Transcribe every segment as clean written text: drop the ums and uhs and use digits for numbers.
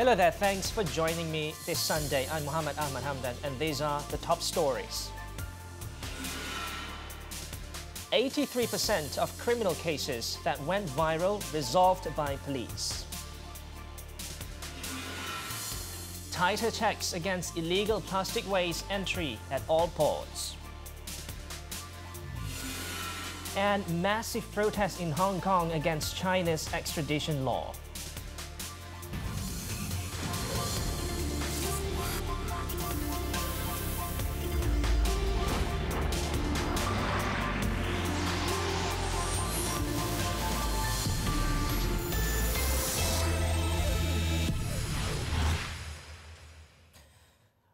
Hello there, thanks for joining me this Sunday. I'm Muhammed Ahmad Hamdan and these are the top stories. 83% of criminal cases that went viral resolved by police. Tighter checks against illegal plastic waste entry at all ports. And massive protests in Hong Kong against China's extradition law.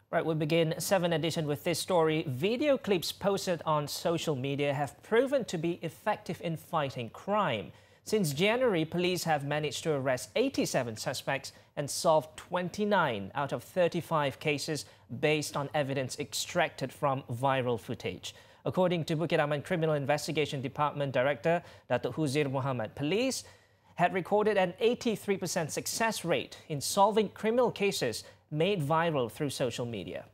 Right, we begin 7Edition with this story. Video clips posted on social media have proven to be effective in fighting crime. Since January, police have managed to arrest 87 suspects and solve 29 out of 35 cases based on evidence extracted from viral footage. According to Bukit Aman Criminal Investigation Department Director Datuk Huzir Muhammad, police had recorded an 83% success rate in solving criminal cases made viral through social media.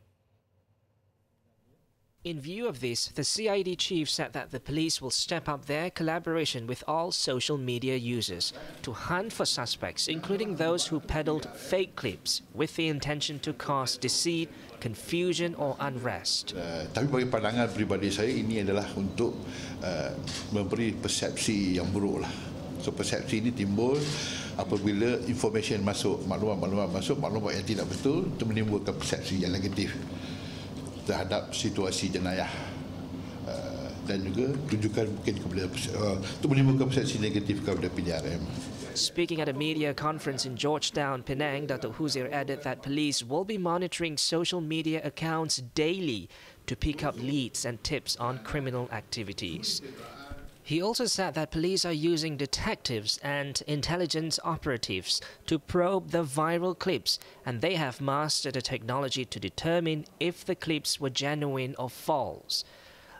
In view of this, the CID chief said that the police will step up their collaboration with all social media users to hunt for suspects, including those who peddled fake clips with the intention to cause deceit, confusion or unrest. Tapi bagi pandangan pribadi saya, ini adalah untuk memberi persepsi yang buruk lah. So persepsi ini timbul apabila information masuk, maklumat masuk, maklumat yang tidak betul, itu menimbulkan persepsi yang negatif terhadap situasi jenayah dan juga tunjukkan mungkin kepada itu menimbulkan persepsi negatif kepada PJRM. Speaking at a media conference in Georgetown, Penang, Datuk Huzir added that police will be monitoring social media accounts daily to pick up leads and tips on criminal activities. He also said that police are using detectives and intelligence operatives to probe the viral clips, and they have mastered the technology to determine if the clips were genuine or false.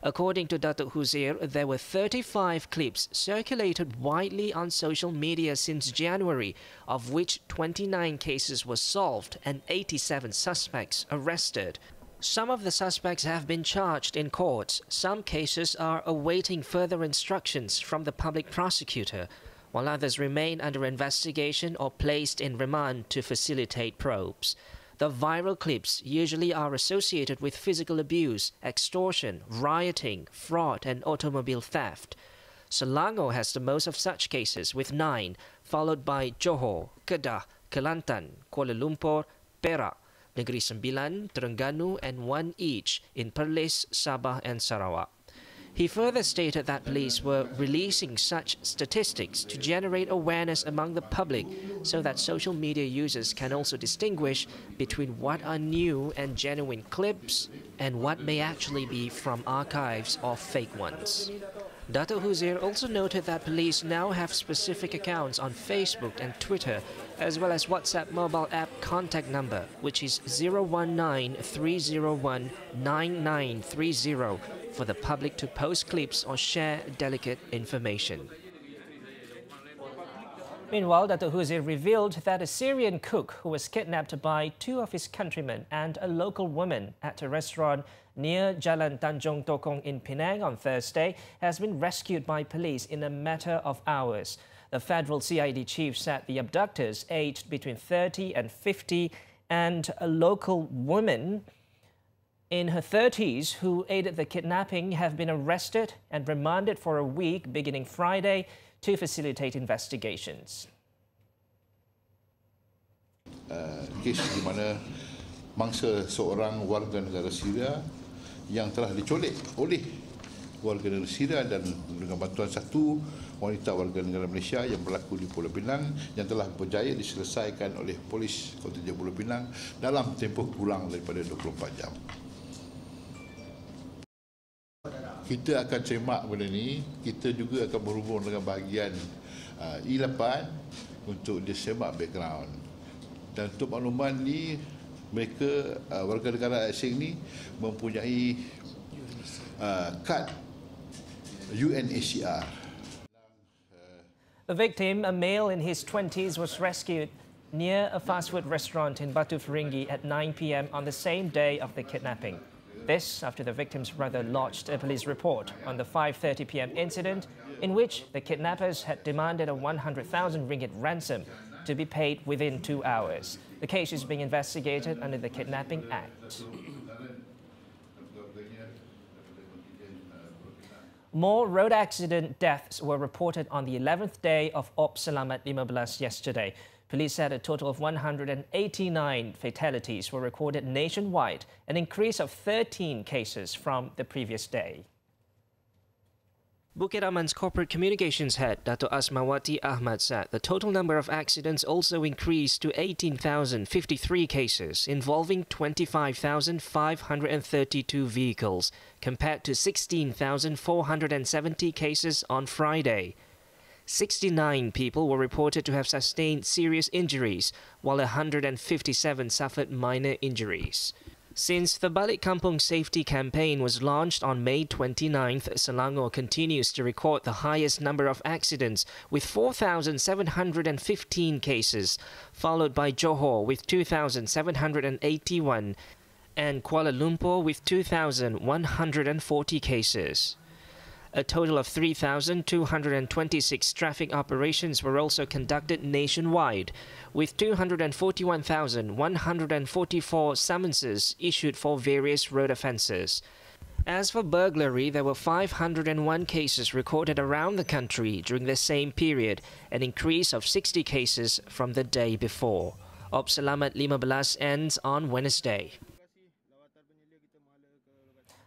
According to Datuk Huzir, there were 35 clips circulated widely on social media since January, of which 29 cases were solved and 87 suspects arrested. Some of the suspects have been charged in courts. Some cases are awaiting further instructions from the public prosecutor, while others remain under investigation or placed in remand to facilitate probes. The viral clips usually are associated with physical abuse, extortion, rioting, fraud and automobile theft. Selangor has the most of such cases with 9, followed by Johor, Kedah, Kelantan, Kuala Lumpur, Perak, Negeri Sembilan, Terengganu and 1 each in Perlis, Sabah and Sarawak. He further stated that police were releasing such statistics to generate awareness among the public so that social media users can also distinguish between what are new and genuine clips and what may actually be from archives or fake ones. Datuk Huzir also noted that police now have specific accounts on Facebook and Twitter, as well as WhatsApp mobile app contact number, which is 019-301-9930 for the public to post clips or share delicate information. Meanwhile, Datuk Huzir revealed that a Syrian cook who was kidnapped by 2 of his countrymen and a local woman at a restaurant near Jalan Tanjung Tokong in Penang on Thursday has been rescued by police in a matter of hours. The federal CID chief said the abductors, aged between 30 and 50, and a local woman in her 30s who aided the kidnapping have been arrested and remanded for a week beginning Friday to facilitate investigations. Kes di mana mangsa seorang warga negara Syria yang telah diculik oleh warga negara Syria dan dengan bantuan satu wanita warga negara Malaysia yang berlaku di Pulau Pinang yang telah berjaya diselesaikan oleh polis kontingen Pulau Pinang dalam tempoh kurang daripada 24 jam. Kita akan semak benda ni, kita juga akan berhubung dengan bahagian I8 untuk dia semak background. Dan untuk makluman ni, mereka warga negara asing ni mempunyai kad UNHCR. The victim, a male in his 20s, was rescued near a fast food restaurant in Batu Ferringhi at 9 p.m. on the same day of the kidnapping. This after the victim's brother lodged a police report on the 5:30 p.m. incident in which the kidnappers had demanded a 100,000 ringgit ransom to be paid within 2 hours. The case is being investigated under the Kidnapping Act. More road accident deaths were reported on the 11th day of Op Selamat 15 yesterday. Police said a total of 189 fatalities were recorded nationwide, an increase of 13 cases from the previous day. Bukit Aman's corporate communications head, Dato' Asmawati Ahmad, said the total number of accidents also increased to 18,053 cases, involving 25,532 vehicles, compared to 16,470 cases on Friday. 69 people were reported to have sustained serious injuries, while 157 suffered minor injuries. Since the Balik Kampung Safety Campaign was launched on May 29th, Selangor continues to record the highest number of accidents with 4,715 cases, followed by Johor with 2,781 and Kuala Lumpur with 2,140 cases. A total of 3,226 traffic operations were also conducted nationwide, with 241,144 summonses issued for various road offences. As for burglary, there were 501 cases recorded around the country during the same period, an increase of 60 cases from the day before. Op Selamat 15 ends on Wednesday.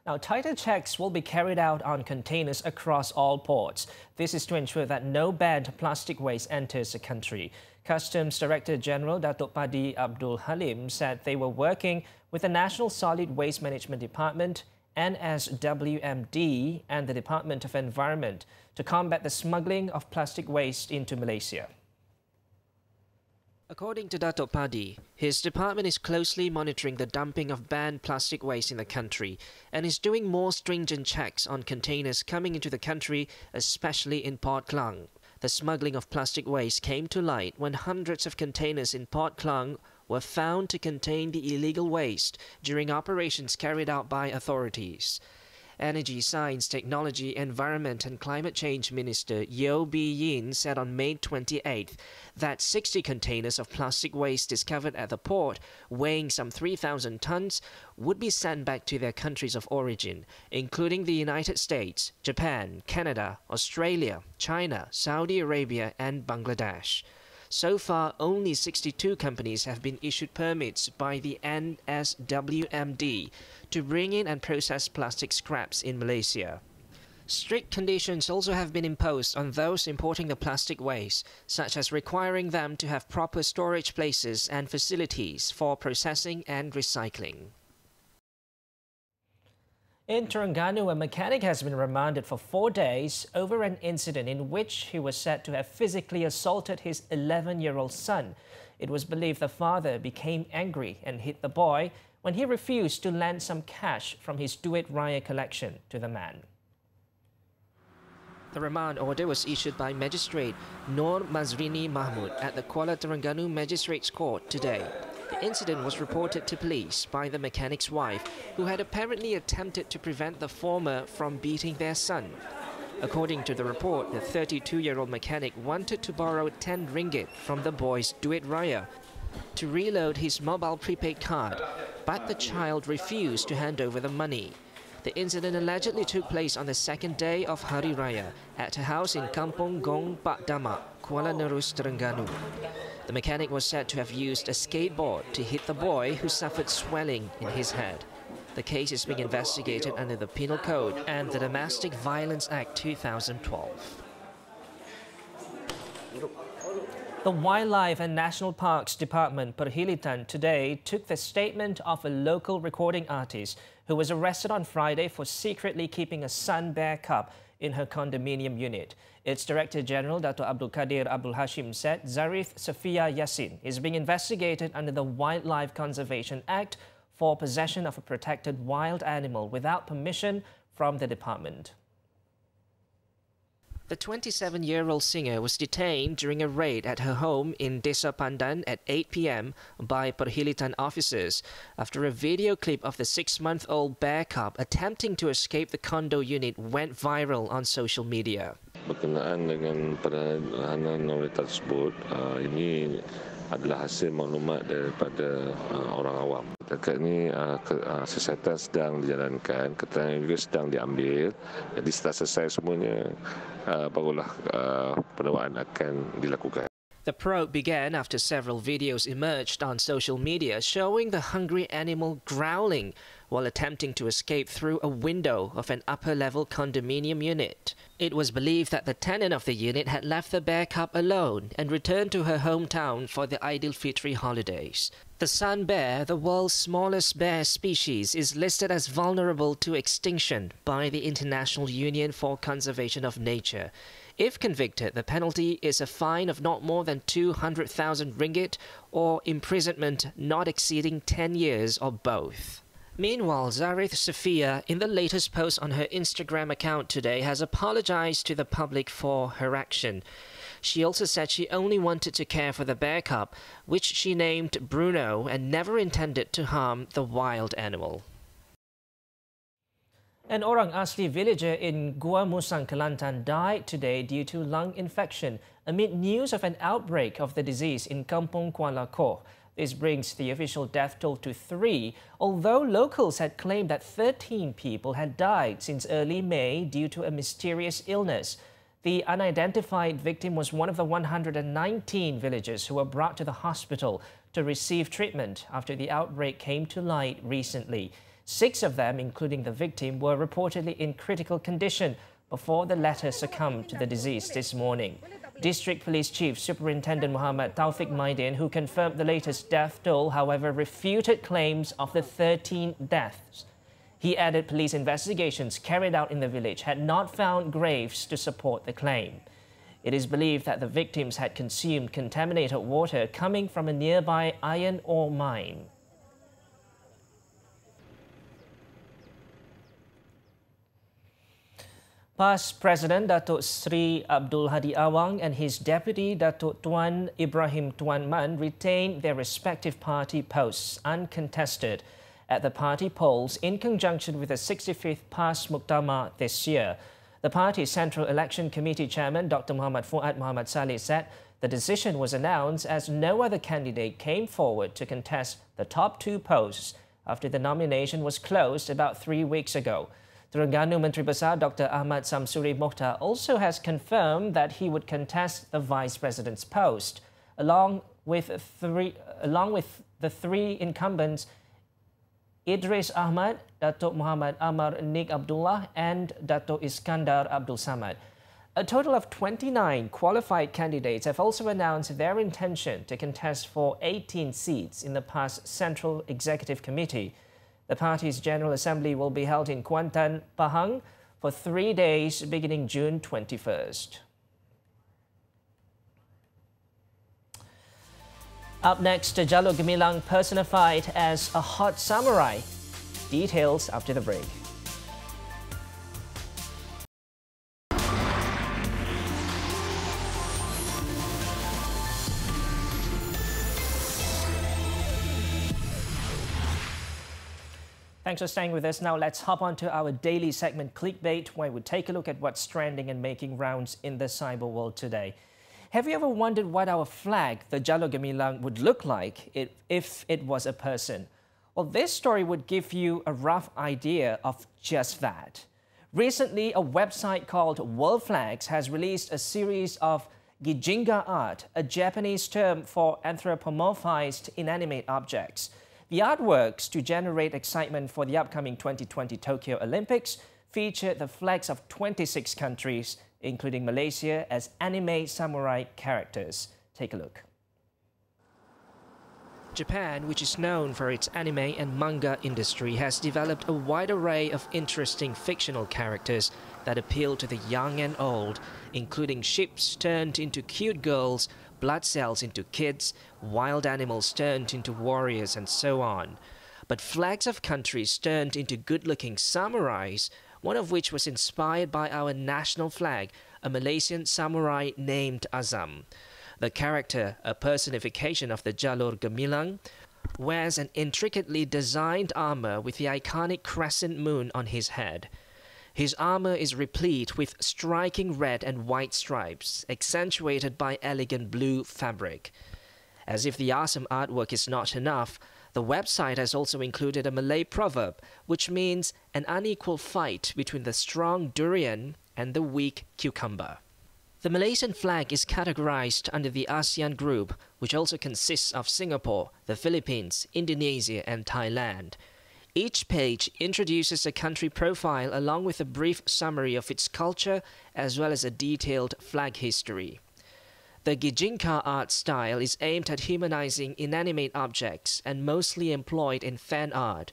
Now, tighter checks will be carried out on containers across all ports. This is to ensure that no banned plastic waste enters the country. Customs Director General Datuk Padi Abdul Halim said they were working with the National Solid Waste Management Department, NSWMD, and the Department of Environment to combat the smuggling of plastic waste into Malaysia. According to Datuk Padi, his department is closely monitoring the dumping of banned plastic waste in the country and is doing more stringent checks on containers coming into the country, especially in Port Klang. The smuggling of plastic waste came to light when hundreds of containers in Port Klang were found to contain the illegal waste during operations carried out by authorities. Energy, Science, Technology, Environment and Climate Change Minister Yeo Bee Yin said on May 28th that 60 containers of plastic waste discovered at the port, weighing some 3,000 tons, would be sent back to their countries of origin, including the United States, Japan, Canada, Australia, China, Saudi Arabia and Bangladesh. So far, only 62 companies have been issued permits by the NSWMD to bring in and process plastic scraps in Malaysia. Strict conditions also have been imposed on those importing the plastic waste, such as requiring them to have proper storage places and facilities for processing and recycling. In Terengganu, a mechanic has been remanded for 4 days over an incident in which he was said to have physically assaulted his 11-year-old son. It was believed the father became angry and hit the boy when he refused to lend some cash from his Duit Raya collection to the man. The remand order was issued by Magistrate Nur Mazrini Mahmud at the Kuala Terengganu Magistrates Court today. The incident was reported to police by the mechanic's wife, who had apparently attempted to prevent the former from beating their son. According to the report, the 32-year-old mechanic wanted to borrow 10 ringgit from the boy's Duit Raya to reload his mobile prepaid card, but the child refused to hand over the money. The incident allegedly took place on the second day of Hari Raya at a house in Kampung Gong Pak Damak, Kuala Nerus, Terengganu. The mechanic was said to have used a skateboard to hit the boy, who suffered swelling in his head. The case is being investigated under the Penal Code and the Domestic Violence Act 2012. The Wildlife and National Parks Department, Perhilitan, today took the statement of a local recording artist who was arrested on Friday for secretly keeping a sun bear cub in her condominium unit. Its Director General, Dato' Abdul Qadir Abdul Hashim, said Zarif Safia Yassin is being investigated under the Wildlife Conservation Act for possession of a protected wild animal without permission from the department. The 27-year-old singer was detained during a raid at her home in Desa Pandan at 8 p.m. by Perhilitan officers after a video clip of the 6-month-old bear cub attempting to escape the condo unit went viral on social media. Berkenaan dengan penahanan wanita tersebut, ini adalah hasil maklumat daripada orang awam. Dekat ini siasatan sedang dijalankan, keterangan juga sedang diambil. Jadi setelah selesai semuanya, barulah pendakwaan akan dilakukan. The probe began after several videos emerged on social media showing the hungry animal growling while attempting to escape through a window of an upper-level condominium unit. It was believed that the tenant of the unit had left the bear cub alone and returned to her hometown for the Aidilfitri holidays. The sun bear, the world's smallest bear species, is listed as vulnerable to extinction by the International Union for Conservation of Nature. If convicted, the penalty is a fine of not more than 200,000 ringgit or imprisonment not exceeding 10 years or both. Meanwhile, Zarith Safia, in the latest post on her Instagram account today, has apologized to the public for her action. She also said she only wanted to care for the bear cub, which she named Bruno, and never intended to harm the wild animal. An Orang Asli villager in Gua Musang, Kelantan died today due to lung infection amid news of an outbreak of the disease in Kampung Kuala Koh. This brings the official death toll to 3, although locals had claimed that 13 people had died since early May due to a mysterious illness. The unidentified victim was one of the 119 villagers who were brought to the hospital to receive treatment after the outbreak came to light recently. 6 of them, including the victim, were reportedly in critical condition before the latter succumbed to the disease this morning. District Police Chief Superintendent Muhammad Taufik Maidin, who confirmed the latest death toll, however, refuted claims of the 13 deaths. He added police investigations carried out in the village had not found graves to support the claim. It is believed that the victims had consumed contaminated water coming from a nearby iron ore mine. Past President Datuk Sri Abdul Hadi Awang and his deputy Datuk Tuan Ibrahim Tuan Man retained their respective party posts uncontested at the party polls in conjunction with the 65th PAS Muktamar this year. The party's Central Election Committee Chairman Dr. Muhammad Fuad Muhammad Saleh said the decision was announced as no other candidate came forward to contest the top 2 posts after the nomination was closed about 3 weeks ago. Terengganu Menteri Besar Dr. Ahmad Samsuri Mokhtar also has confirmed that he would contest the Vice President's post, along with the 3 incumbents Idris Ahmad, Datuk Muhammad Amar Nik Abdullah and Datuk Iskandar Abdul Samad. A total of 29 qualified candidates have also announced their intention to contest for 18 seats in the PAS Central Executive Committee. The party's General Assembly will be held in Kuantan, Pahang for 3 days beginning June 21st. Up next, Jalur Gemilang personified as a hot samurai. Details after the break. Thanks for staying with us. Now let's hop on to our daily segment Clickbait, where we take a look at what's trending and making rounds in the cyber world today. Have you ever wondered what our flag, the Jalur Gemilang, would look like if it was a person? Well, this story would give you a rough idea of just that. Recently, a website called World Flags has released a series of Gijinga art, a Japanese term for anthropomorphized inanimate objects. The artworks, to generate excitement for the upcoming 2020 Tokyo Olympics, feature the flags of 26 countries, including Malaysia, as anime samurai characters. Take a look. Japan, which is known for its anime and manga industry, has developed a wide array of interesting fictional characters that appeal to the young and old, including ships turned into cute girls, blood cells into kids, wild animals turned into warriors, and so on. But flags of countries turned into good-looking samurais, one of which was inspired by our national flag, a Malaysian samurai named Azam. The character, a personification of the Jalur Gemilang, wears an intricately designed armor with the iconic crescent moon on his head. His armor is replete with striking red and white stripes, accentuated by elegant blue fabric. As if the awesome artwork is not enough, the website has also included a Malay proverb, which means an unequal fight between the strong durian and the weak cucumber. The Malaysian flag is categorized under the ASEAN group, which also consists of Singapore, the Philippines, Indonesia, and Thailand. Each page introduces a country profile along with a brief summary of its culture as well as a detailed flag history. The Gijinka art style is aimed at humanizing inanimate objects and mostly employed in fan art.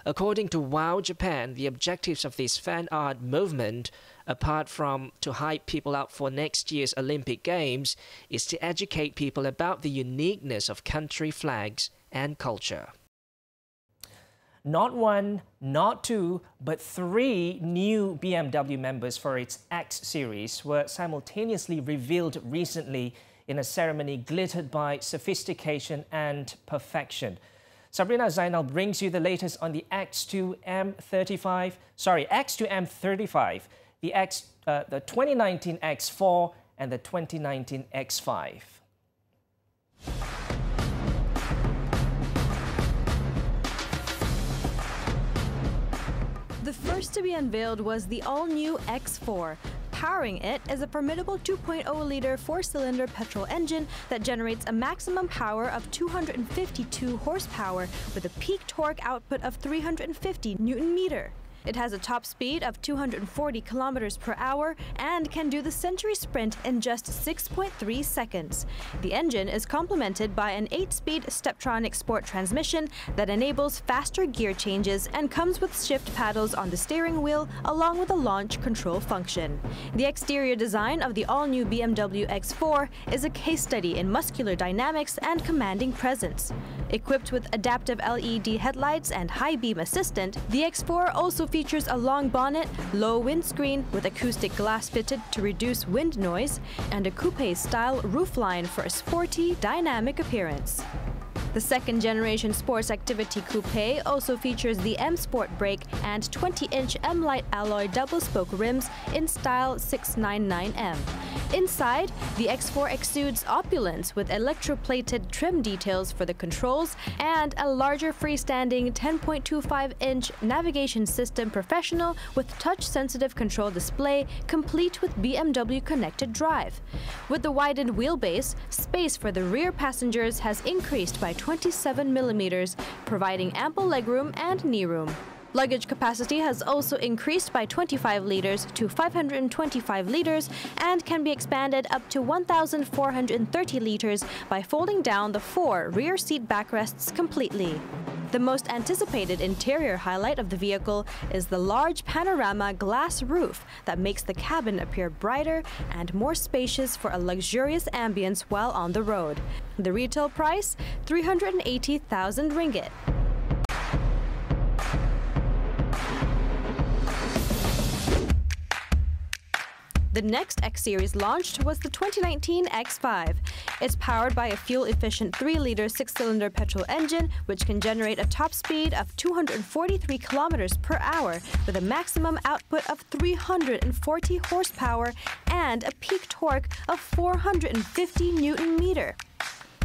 According to WOW Japan, the objectives of this fan art movement, apart from to hype people up for next year's Olympic Games, is to educate people about the uniqueness of country flags and culture. Not one, not two, but 3 new BMW members for its X series were simultaneously revealed recently in a ceremony glittered by sophistication and perfection. Sabrina Zainal brings you the latest on the X2M35, the 2019 X4 and the 2019 X5. The first to be unveiled was the all-new X4. Powering it is a formidable 2.0-liter 4-cylinder petrol engine that generates a maximum power of 252 horsepower with a peak torque output of 350 Newton-meter. It has a top speed of 240 kilometers per hour and can do the century sprint in just 6.3 seconds. The engine is complemented by an 8-speed Steptronic sport transmission that enables faster gear changes and comes with shift paddles on the steering wheel along with a launch control function. The exterior design of the all-new BMW X4 is a case study in muscular dynamics and commanding presence. Equipped with adaptive LED headlights and high beam assistant, the X4 also features a long bonnet, low windscreen with acoustic glass fitted to reduce wind noise, and a coupe-style roofline for a sporty, dynamic appearance. The second-generation Sports Activity Coupe also features the M Sport brake and 20-inch M-Lite alloy double-spoke rims in style 699M. Inside, the X4 exudes opulence with electroplated trim details for the controls and a larger freestanding 10.25-inch navigation system professional with touch-sensitive control display complete with BMW Connected Drive. With the widened wheelbase, space for the rear passengers has increased by 27 millimeters, providing ample legroom and knee room. Luggage capacity has also increased by 25 liters to 525 liters and can be expanded up to 1,430 liters by folding down the 4 rear seat backrests completely. The most anticipated interior highlight of the vehicle is the large panorama glass roof that makes the cabin appear brighter and more spacious for a luxurious ambience while on the road. The retail price, 380,000 ringgit. The next X-Series launched was the 2019 X5. It's powered by a fuel-efficient 3-liter 6-cylinder petrol engine, which can generate a top speed of 243 kilometers per hour with a maximum output of 340 horsepower and a peak torque of 450 Newton-meter.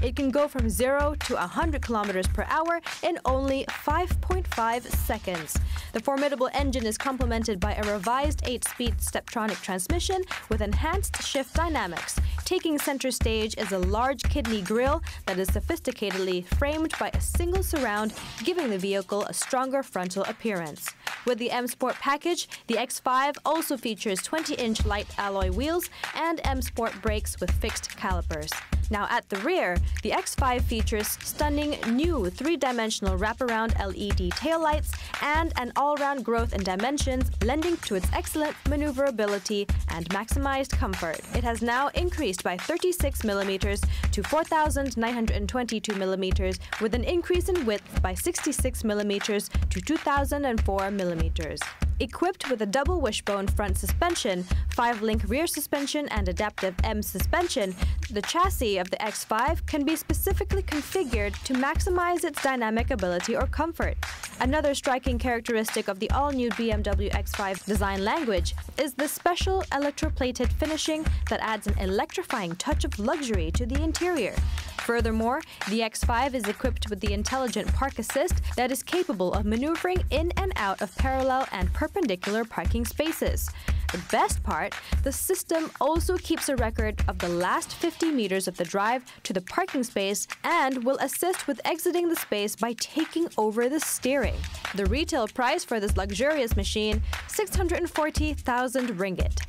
It can go from 0 to 100 kilometers per hour in only 5.5 seconds. The formidable engine is complemented by a revised 8-speed Steptronic transmission with enhanced shift dynamics. Taking center stage is a large kidney grille that is sophisticatedly framed by a single surround, giving the vehicle a stronger frontal appearance. With the M Sport package, the X5 also features 20-inch light alloy wheels and M Sport brakes with fixed calipers. Now at the rear, the X5 features stunning new 3-dimensional wraparound LED taillights and an all-round growth in dimensions, lending to its excellent maneuverability and maximized comfort. It has now increased by 36 millimeters to 4,922 millimeters, with an increase in width by 66 millimeters to 2,004 millimeters. Equipped with a double wishbone front suspension, 5-link rear suspension and adaptive M suspension, the chassis of the X5 can be specifically configured to maximize its dynamic ability or comfort. Another striking characteristic of the all-new BMW X5 design language is the special electroplated finishing that adds an electrifying touch of luxury to the interior. Furthermore, the X5 is equipped with the intelligent park assist that is capable of maneuvering in and out of parallel and perpendicular parking spaces. The best part, the system also keeps a record of the last 50 meters of the drive to the parking space and will assist with exiting the space by taking over the steering. The retail price for this luxurious machine, 640,000 ringgit.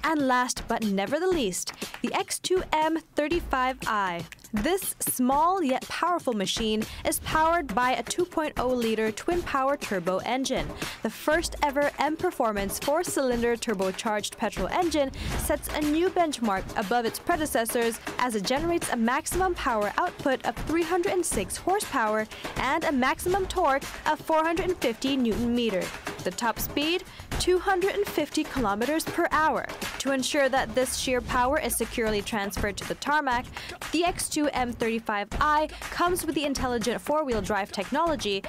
And last but never the least, the X2M35i. This small yet powerful machine is powered by a 2.0-liter twin-power turbo engine. The first ever M-Performance 4-cylinder turbocharged petrol engine sets a new benchmark above its predecessors as it generates a maximum power output of 306 horsepower and a maximum torque of 450 Newton-meter. The top speed, 250 kilometers per hour. To ensure that this sheer power is securely transferred to the tarmac, the X2M35i comes with the Intelligent 4-Wheel Drive Technology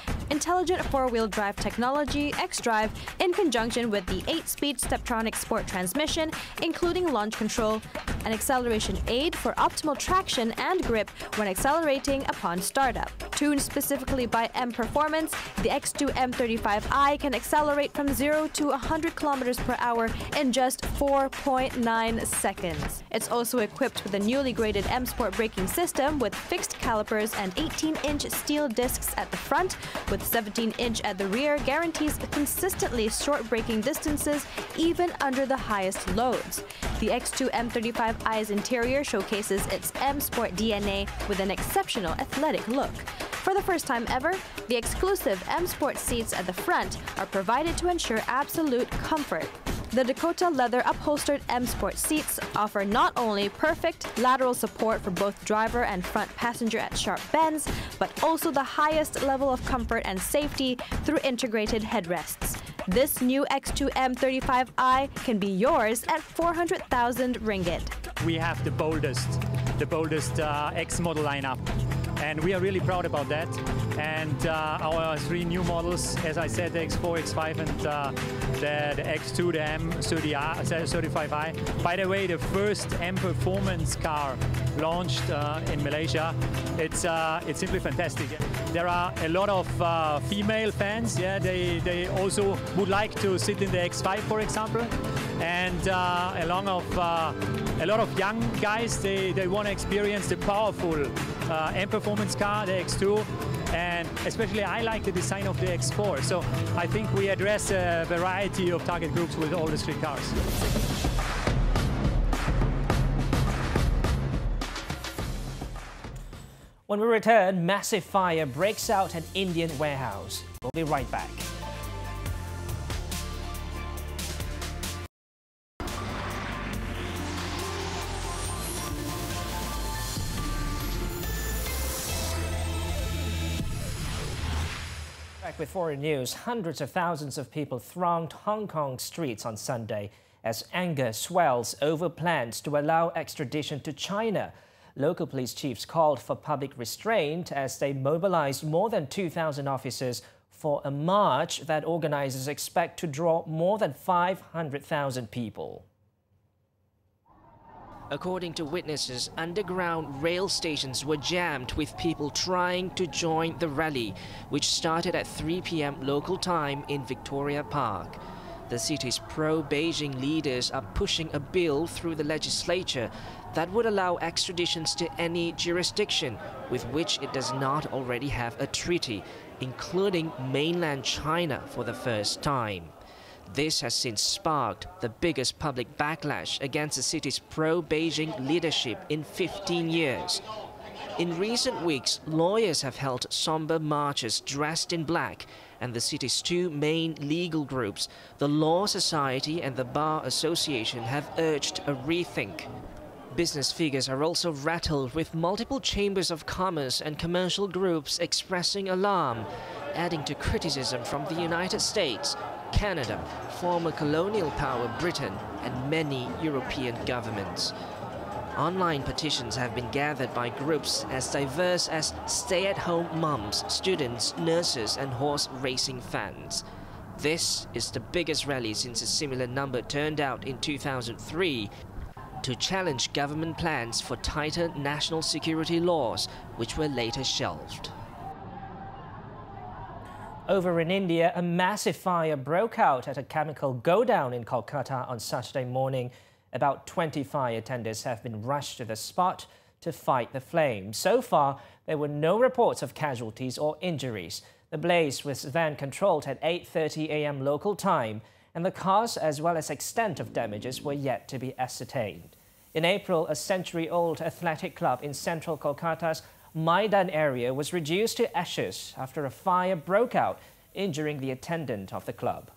X-Drive, in conjunction with the 8-speed Steptronic Sport transmission, including launch control, an acceleration aid for optimal traction and grip when accelerating upon startup. Tuned specifically by M-Performance, the X2M35i can accelerate from 0 to 100 kilometers per hour in just 4.9 seconds. It's also equipped with a newly graded M-Sport braking system with fixed calipers and 18-inch steel discs at the front, with 17-inch at the rear guarantees consistently short braking distances even under the highest loads. The X2M35i's interior showcases its M-Sport DNA with an exceptional athletic look. For the first time ever, the exclusive M-Sport seats at the front are provided to ensure absolute comfort. The Dakota leather upholstered M-Sport seats offer not only perfect lateral support for both driver and front passenger at sharp bends, but also the highest level of comfort and safety through integrated headrests. This new X2M35i can be yours at 400,000 ringgit. We have the boldest X model lineup, and we are really proud about that. And our 3 new models, as I said, the X4, X5, and the X2, the M35i. By the way, the first M-Performance car launched in Malaysia. It's simply fantastic. There are a lot of female fans. Yeah, they also would like to sit in the X5, for example, and a lot of young guys. They want to experience the powerful M-Performance car, the X2. And especially I like the design of the X4, so I think we address a variety of target groups with all the 3 cars. When we return, massive fire breaks out at Indian warehouse. We'll be right back. Back with foreign news, hundreds of thousands of people thronged Hong Kong streets on Sunday as anger swells over plans to allow extradition to China. Local police chiefs called for public restraint as they mobilized more than 2,000 officers for a march that organizers expect to draw more than 500,000 people. According to witnesses, underground rail stations were jammed with people trying to join the rally, which started at 3 p.m. local time in Victoria Park. The city's pro-Beijing leaders are pushing a bill through the legislature that would allow extraditions to any jurisdiction with which it does not already have a treaty, including mainland China for the first time. This has since sparked the biggest public backlash against the city's pro-Beijing leadership in 15 years. In recent weeks, lawyers have held somber marches dressed in black, and the city's 2 main legal groups, the Law Society and the Bar Association, have urged a rethink. Business figures are also rattled, with multiple chambers of commerce and commercial groups expressing alarm, adding to criticism from the United States, Canada, former colonial power Britain, and many European governments. Online petitions have been gathered by groups as diverse as stay-at-home mums, students, nurses, and horse racing fans. This is the biggest rally since a similar number turned out in 2003 to challenge government plans for tighter national security laws, which were later shelved. Over in India, a massive fire broke out at a chemical go-down in Kolkata on Saturday morning. About 20 fire tenders have been rushed to the spot to fight the flames. So far, there were no reports of casualties or injuries. The blaze was then controlled at 8:30 a.m. local time, and the cause as well as extent of damages were yet to be ascertained. In April, a century-old athletic club in central Kolkata's Maidan area was reduced to ashes after a fire broke out, injuring the attendant of the club.